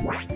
Amen.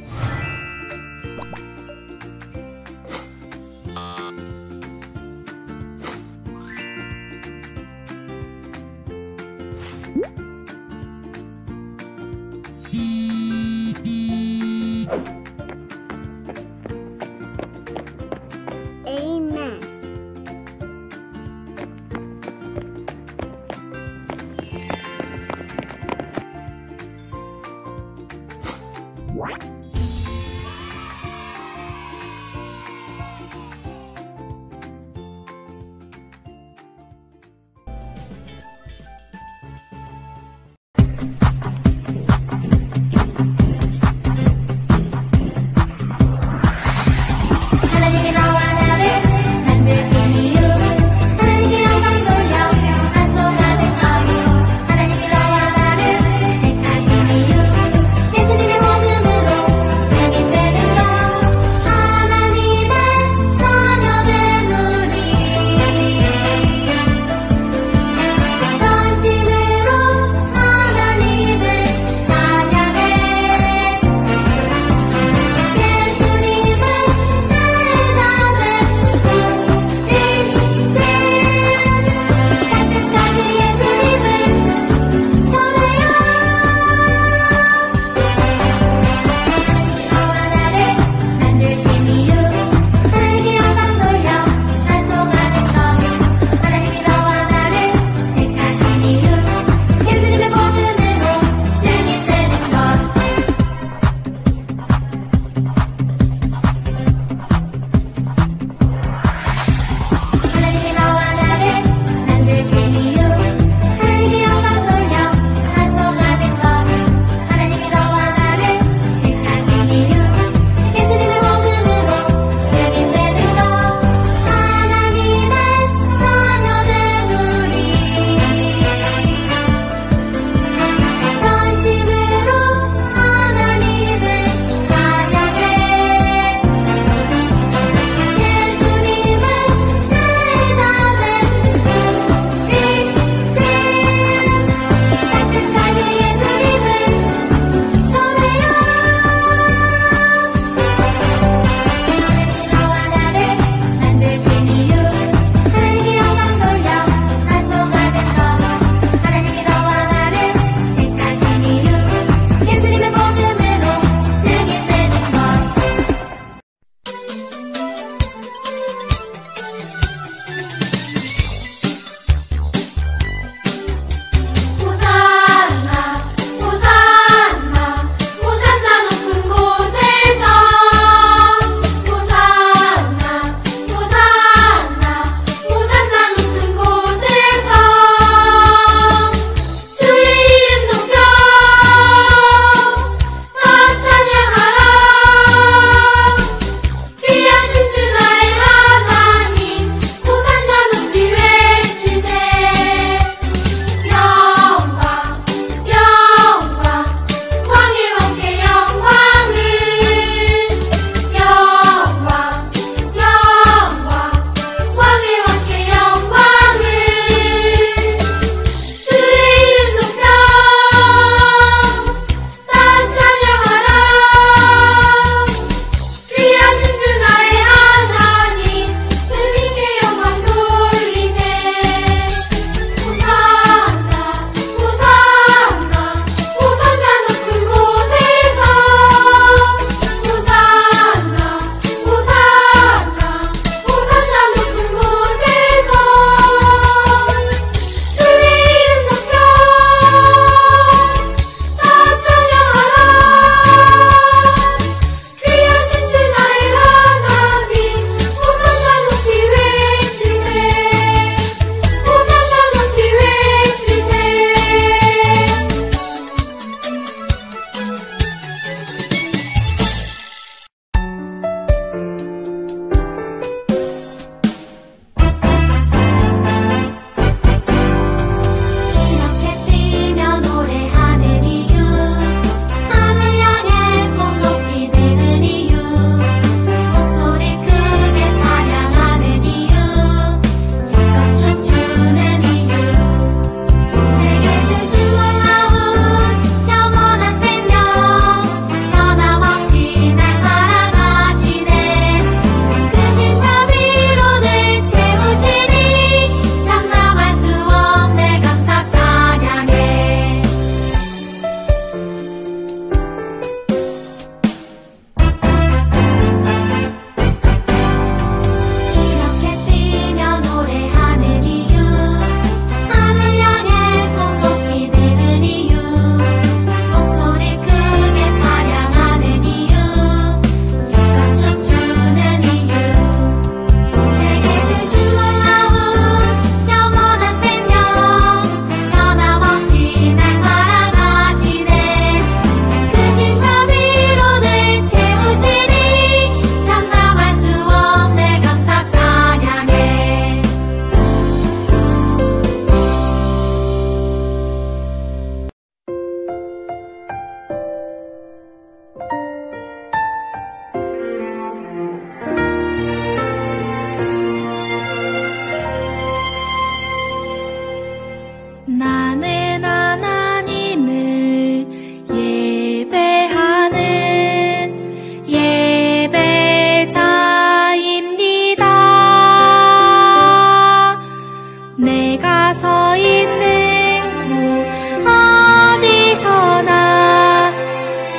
내가 서 있는 곳 어디서나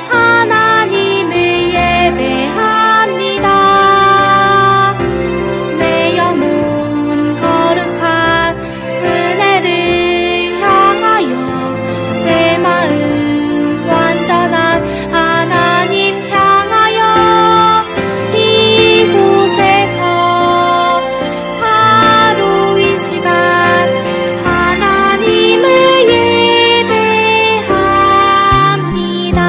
하나님을 예배합니다. 내 영혼 거룩한 은혜를 향하여 내 마음 완전한 하나님 향하여 이곳에서 바로 이 시간 하나님을 예배합니다.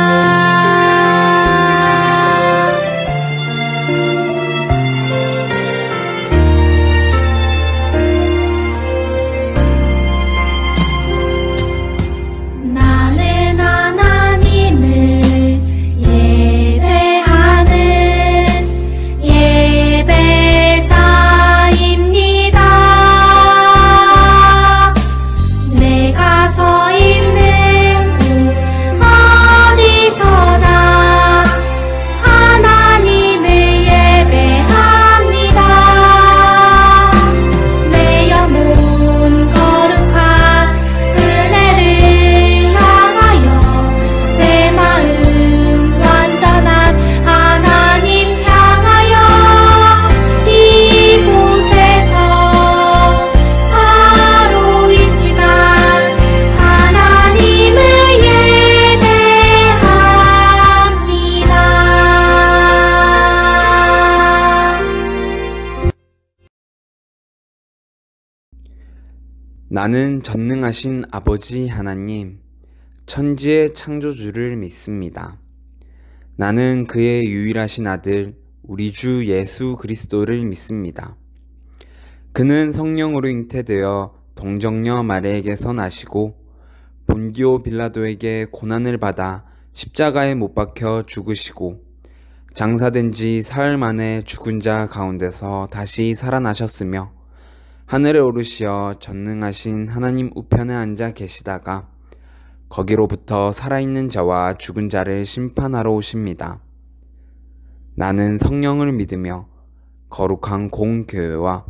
나는 하나님을 예배하는 예배자입니다. 내가 서 있는 곳 어디서나 하나님을 예배합니다. 내 영혼 거룩한 은혜를 향하여 내 마음 완전한 하나님 향하여 이곳에서 바로 이 시간 하나님을 예배합니다. 나는 전능하신 아버지 하나님, 천지의 창조주를 믿습니다. 나는 그의 유일하신 아들, 우리 주 예수 그리스도를 믿습니다. 그는 성령으로 잉태되어 동정녀 마리아에게서 나시고 본디오 빌라도에게 고난을 받아 십자가에 못 박혀 죽으시고 장사된 지 사흘 만에 죽은 자 가운데서 다시 살아나셨으며 하늘에 오르시어 전능하신 하나님 우편에 앉아 계시다가 거기로부터 살아있는 자와 죽은 자를 심판하러 오십니다. 나는 성령을 믿으며 거룩한 공교회와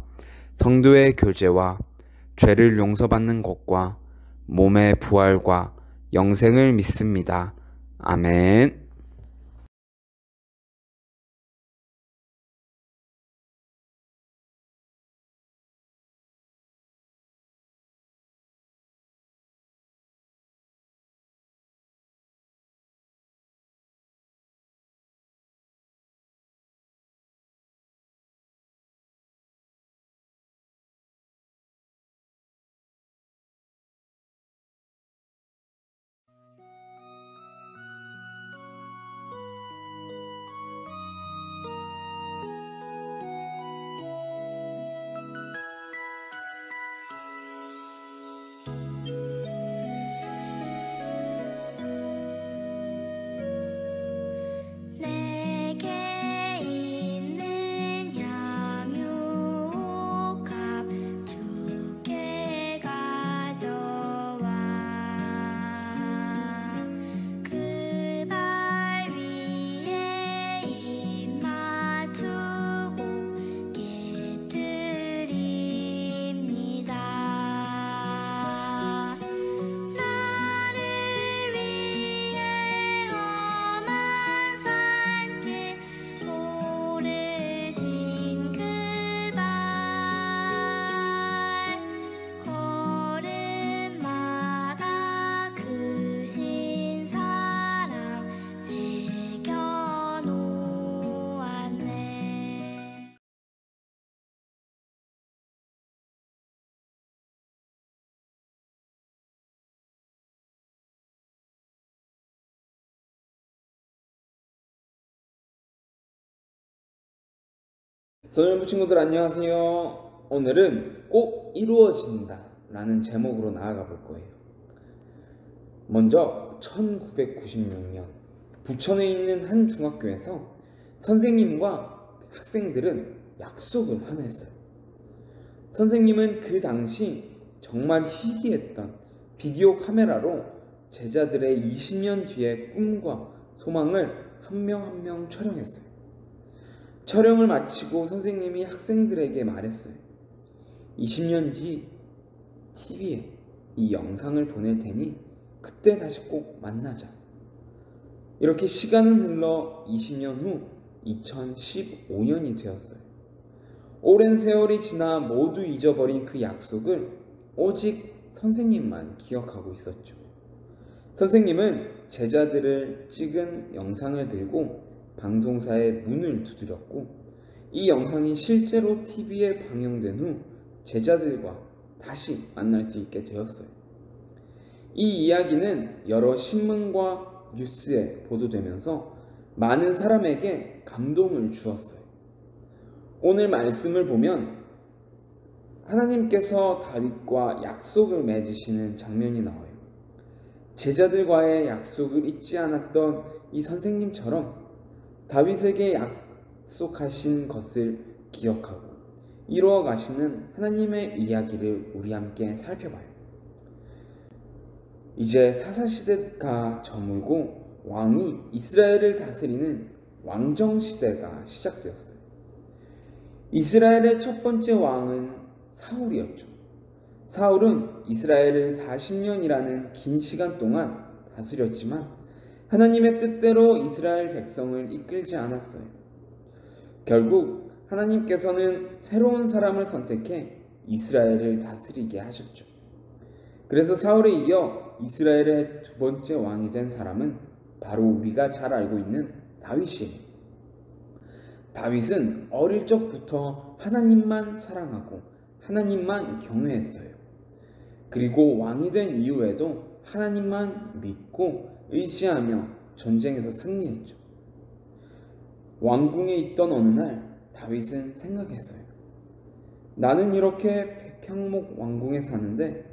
성도의 교제와 죄를 용서받는 것과 몸의 부활과 영생을 믿습니다. 아멘. 내게 있는 양육함 주께 가져와 그 발 위에 입 맞추고 깨뜨립니다. 나를 위해 험한 산길 오르신 그 발 걸음마다 크신 사랑 새겨놓았네. 소년부 친구들 안녕하세요. 오늘은 꼭 이루어진다 라는 제목으로 나아가 볼 거예요. 먼저 1996년 부천에 있는 한 중학교에서 선생님과 학생들은 약속을 하나 했어요. 선생님은 그 당시 정말 희귀했던 비디오 카메라로 제자들의 20년 뒤의 꿈과 소망을 한 명 한 명 촬영했어요. 촬영을 마치고 선생님이 학생들에게 말했어요. 20년 뒤 TV에 이 영상을 보낼 테니 그때 다시 꼭 만나자. 이렇게 시간은 흘러 20년 후 2015년이 되었어요. 오랜 세월이 지나 모두 잊어버린 그 약속을 오직 선생님만 기억하고 있었죠. 선생님은 제자들을 찍은 영상을 들고 방송사의 문을 두드렸고, 이 영상이 실제로 TV에 방영된 후 제자들과 다시 만날 수 있게 되었어요. 이 이야기는 여러 신문과 뉴스에 보도되면서 많은 사람에게 감동을 주었어요. 오늘 말씀을 보면 하나님께서 다윗과 약속을 맺으시는 장면이 나와요. 제자들과의 약속을 잊지 않았던 이 선생님처럼 다윗에게 약속하신 것을 기억하고 이루어 가시는 하나님의 이야기를 우리 함께 살펴봐요. 이제 사사시대가 저물고 왕이 이스라엘을 다스리는 왕정시대가 시작되었어요. 이스라엘의 첫 번째 왕은 사울이었죠. 사울은 이스라엘을 40년이라는 긴 시간 동안 다스렸지만 하나님의 뜻대로 이스라엘 백성을 이끌지 않았어요. 결국 하나님께서는 새로운 사람을 선택해 이스라엘을 다스리게 하셨죠. 그래서 사울에 이어 이스라엘의 두 번째 왕이 된 사람은 바로 우리가 잘 알고 있는 다윗이에요. 다윗은 어릴 적부터 하나님만 사랑하고 하나님만 경외했어요. 그리고 왕이 된 이후에도 하나님만 믿고 의지하며 전쟁에서 승리했죠. 왕궁에 있던 어느 날 다윗은 생각했어요. 나는 이렇게 백향목 왕궁에 사는데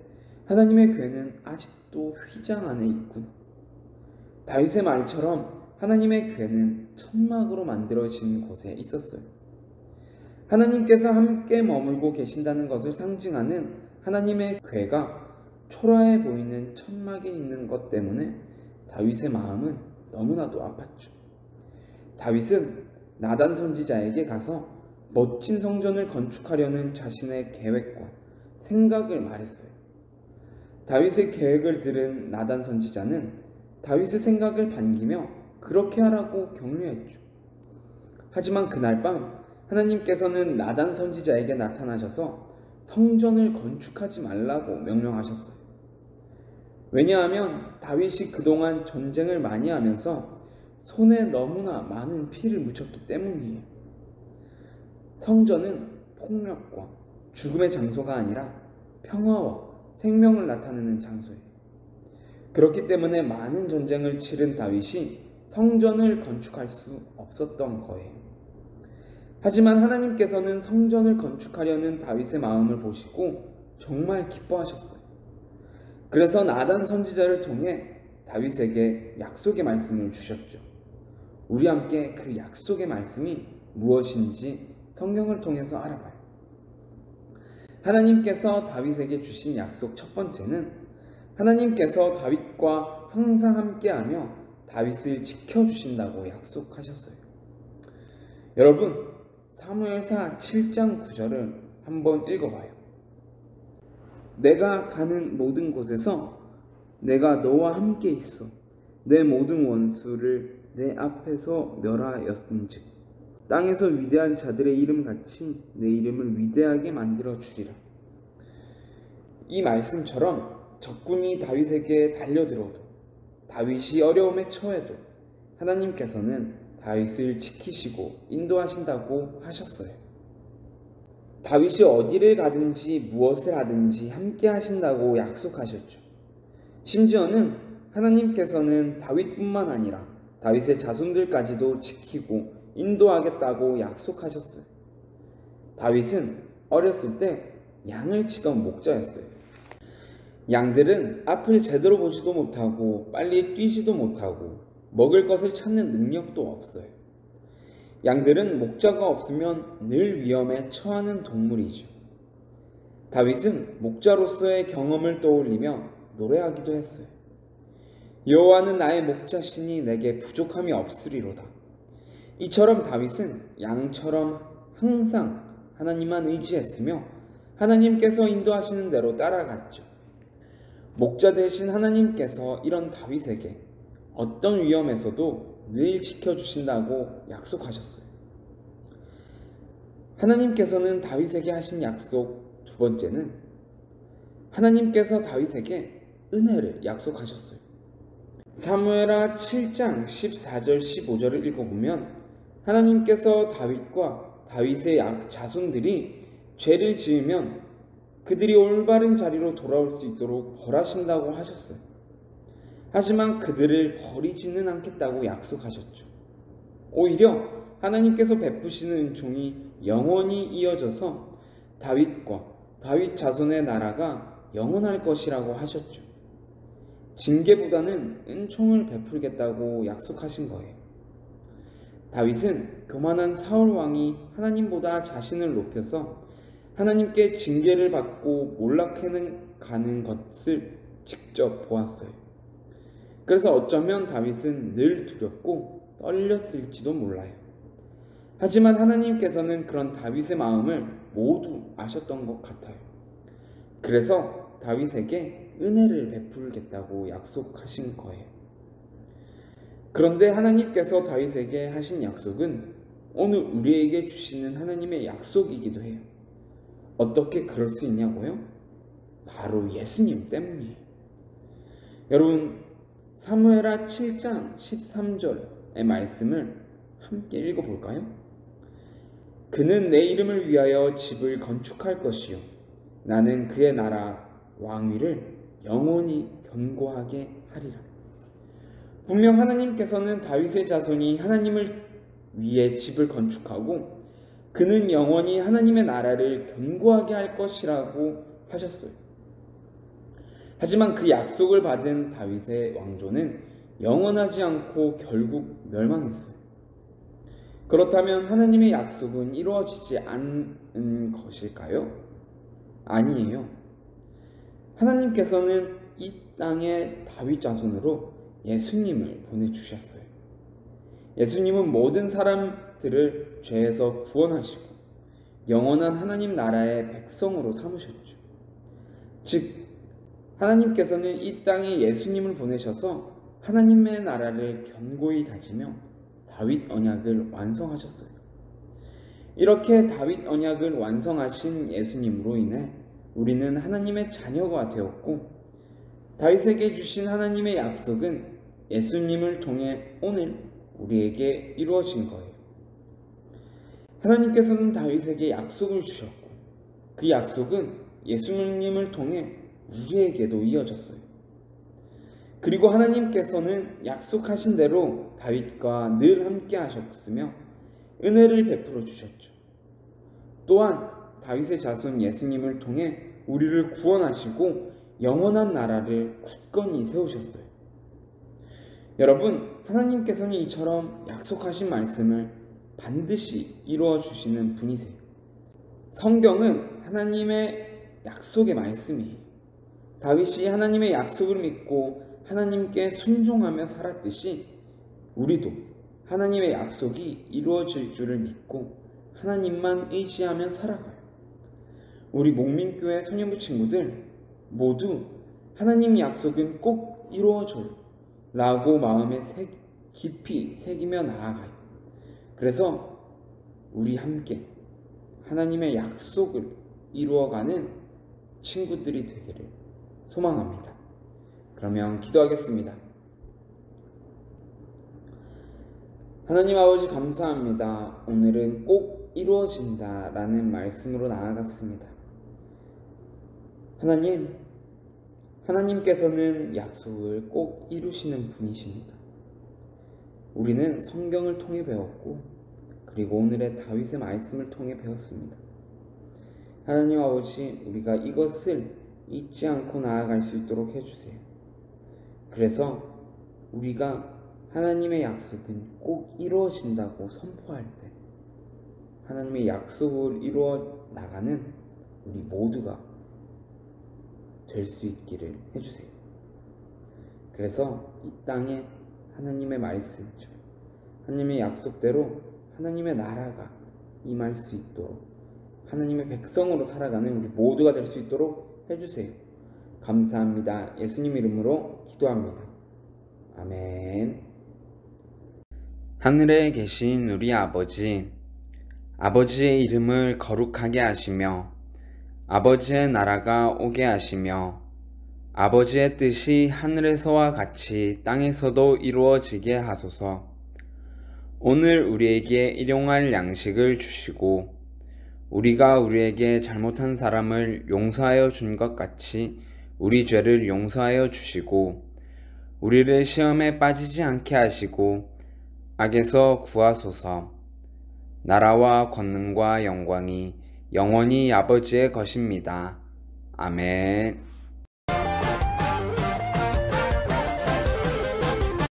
하나님의 궤는 아직도 휘장 안에 있구나. 다윗의 말처럼 하나님의 궤는 천막으로 만들어진 곳에 있었어요. 하나님께서 함께 머물고 계신다는 것을 상징하는 하나님의 궤가 초라해 보이는 천막에 있는 것 때문에 다윗의 마음은 너무나도 아팠죠. 다윗은 나단 선지자에게 가서 멋진 성전을 건축하려는 자신의 계획과 생각을 말했어요. 다윗의 계획을 들은 나단 선지자는 다윗의 생각을 반기며 그렇게 하라고 격려했죠. 하지만 그날 밤 하나님께서는 나단 선지자에게 나타나셔서 성전을 건축하지 말라고 명령하셨어요. 왜냐하면 다윗이 그동안 전쟁을 많이 하면서 손에 너무나 많은 피를 묻혔기 때문이에요. 성전은 폭력과 죽음의 장소가 아니라 평화와 생명을 나타내는 장소예요. 그렇기 때문에 많은 전쟁을 치른 다윗이 성전을 건축할 수 없었던 거예요. 하지만 하나님께서는 성전을 건축하려는 다윗의 마음을 보시고 정말 기뻐하셨어요. 그래서 나단 선지자를 통해 다윗에게 약속의 말씀을 주셨죠. 우리 함께 그 약속의 말씀이 무엇인지 성경을 통해서 알아봐요. 하나님께서 다윗에게 주신 약속 첫 번째는 하나님께서 다윗과 항상 함께하며 다윗을 지켜주신다고 약속하셨어요. 여러분, 사무엘사 7장 9절을 한번 읽어봐요. 내가 가는 모든 곳에서 내가 너와 함께 있어 내 모든 원수를 내 앞에서 멸하였은즉 땅에서 위대한 자들의 이름같이 내 이름을 위대하게 만들어 주리라. 이 말씀처럼 적군이 다윗에게 달려들어도 다윗이 어려움에 처해도 하나님께서는 다윗을 지키시고 인도하신다고 하셨어요. 다윗이 어디를 가든지 무엇을 하든지 함께 하신다고 약속하셨죠. 심지어는 하나님께서는 다윗뿐만 아니라 다윗의 자손들까지도 지키고 인도하겠다고 약속하셨어요. 다윗은 어렸을 때 양을 치던 목자였어요. 양들은 앞을 제대로 보지도 못하고 빨리 뛰지도 못하고 먹을 것을 찾는 능력도 없어요. 양들은 목자가 없으면 늘 위험에 처하는 동물이죠. 다윗은 목자로서의 경험을 떠올리며 노래하기도 했어요. 여호와는 나의 목자시니 내게 부족함이 없으리로다. 이처럼 다윗은 양처럼 항상 하나님만 의지했으며 하나님께서 인도하시는 대로 따라갔죠. 목자 되신 하나님께서 이런 다윗에게 어떤 위험에서도 늘 지켜주신다고 약속하셨어요. 하나님께서는 다윗에게 하신 약속 두 번째는 하나님께서 다윗에게 은혜를 약속하셨어요. 사무엘하 7장 14절 15절을 읽어보면 하나님께서 다윗과 다윗의 자손들이 죄를 지으면 그들이 올바른 자리로 돌아올 수 있도록 벌하신다고 하셨어요. 하지만 그들을 버리지는 않겠다고 약속하셨죠. 오히려 하나님께서 베푸시는 은총이 영원히 이어져서 다윗과 다윗 자손의 나라가 영원할 것이라고 하셨죠. 징계보다는 은총을 베풀겠다고 약속하신 거예요. 다윗은 교만한 사울 왕이 하나님보다 자신을 높여서 하나님께 징계를 받고 몰락해가는 것을 직접 보았어요. 그래서 어쩌면 다윗은 늘 두렵고 떨렸을지도 몰라요. 하지만 하나님께서는 그런 다윗의 마음을 모두 아셨던 것 같아요. 그래서 다윗에게 은혜를 베풀겠다고 약속하신 거예요. 그런데 하나님께서 다윗에게 하신 약속은 오늘 우리에게 주시는 하나님의 약속이기도 해요. 어떻게 그럴 수 있냐고요? 바로 예수님 때문이에요. 여러분, 사무엘하 7장 13절의 말씀을 함께 읽어볼까요? 그는 내 이름을 위하여 집을 건축할 것이요 나는 그의 나라 왕위를 영원히 견고하게 하리라. 분명 하나님께서는 다윗의 자손이 하나님을 위해 집을 건축하고 그는 영원히 하나님의 나라를 견고하게 할 것이라고 하셨어요. 하지만 그 약속을 받은 다윗의 왕조는 영원하지 않고 결국 멸망했어요. 그렇다면 하나님의 약속은 이루어지지 않은 것일까요? 아니에요. 하나님께서는 이 땅에 다윗 자손으로 예수님을 보내주셨어요. 예수님은 모든 사람들을 죄에서 구원하시고 영원한 하나님 나라의 백성으로 삼으셨죠. 즉 하나님께서는 이 땅에 예수님을 보내셔서 하나님의 나라를 견고히 다지며 다윗 언약을 완성하셨어요. 이렇게 다윗 언약을 완성하신 예수님으로 인해 우리는 하나님의 자녀가 되었고 다윗에게 주신 하나님의 약속은 예수님을 통해 오늘 우리에게 이루어진 거예요. 하나님께서는 다윗에게 약속을 주셨고 그 약속은 예수님을 통해 우리에게도 이어졌어요. 그리고 하나님께서는 약속하신 대로 다윗과 늘 함께 하셨으며 은혜를 베풀어 주셨죠. 또한 다윗의 자손 예수님을 통해 우리를 구원하시고 영원한 나라를 굳건히 세우셨어요. 여러분, 하나님께서는 이처럼 약속하신 말씀을 반드시 이루어 주시는 분이세요. 성경은 하나님의 약속의 말씀이에요. 다윗이 하나님의 약속을 믿고 하나님께 순종하며 살았듯이 우리도 하나님의 약속이 이루어질 줄을 믿고 하나님만 의지하며 살아가요. 우리 목민교회 소년부 친구들 모두 하나님 약속은 꼭 이루어져요 라고 마음에 깊이 새기며 나아가요. 그래서 우리 함께 하나님의 약속을 이루어가는 친구들이 되기를 소망합니다. 그러면 기도하겠습니다. 하나님 아버지 감사합니다. 오늘은 꼭 이루어진다 라는 말씀으로 나아갔습니다. 하나님께서는 약속을 꼭 이루시는 분이십니다. 우리는 성경을 통해 배웠고 그리고 오늘의 다윗의 말씀을 통해 배웠습니다. 하나님 아버지, 우리가 이것을 잊지 않고 나아갈 수 있도록 해주세요. 그래서 우리가 하나님의 약속은 꼭 이루어진다고 선포할 때 하나님의 약속을 이루어 나가는 우리 모두가 될 수 있기를 해주세요. 그래서 이 땅에 하나님의 말씀이죠. 하나님의 약속대로 하나님의 나라가 임할 수 있도록 하나님의 백성으로 살아가는 우리 모두가 될 수 있도록 해주세요. 감사합니다. 예수님 이름으로 기도합니다. 아멘. 하늘에 계신 우리 아버지, 아버지의 이름을 거룩하게 하시며 아버지의 나라가 오게 하시며 아버지의 뜻이 하늘에서와 같이 땅에서도 이루어지게 하소서. 오늘 우리에게 일용할 양식을 주시고 우리가 우리에게 잘못한 사람을 용서하여 준 것 같이 우리 죄를 용서하여 주시고 우리를 시험에 빠지지 않게 하시고 악에서 구하소서. 나라와 권능과 영광이 영원히 아버지의 것입니다. 아멘.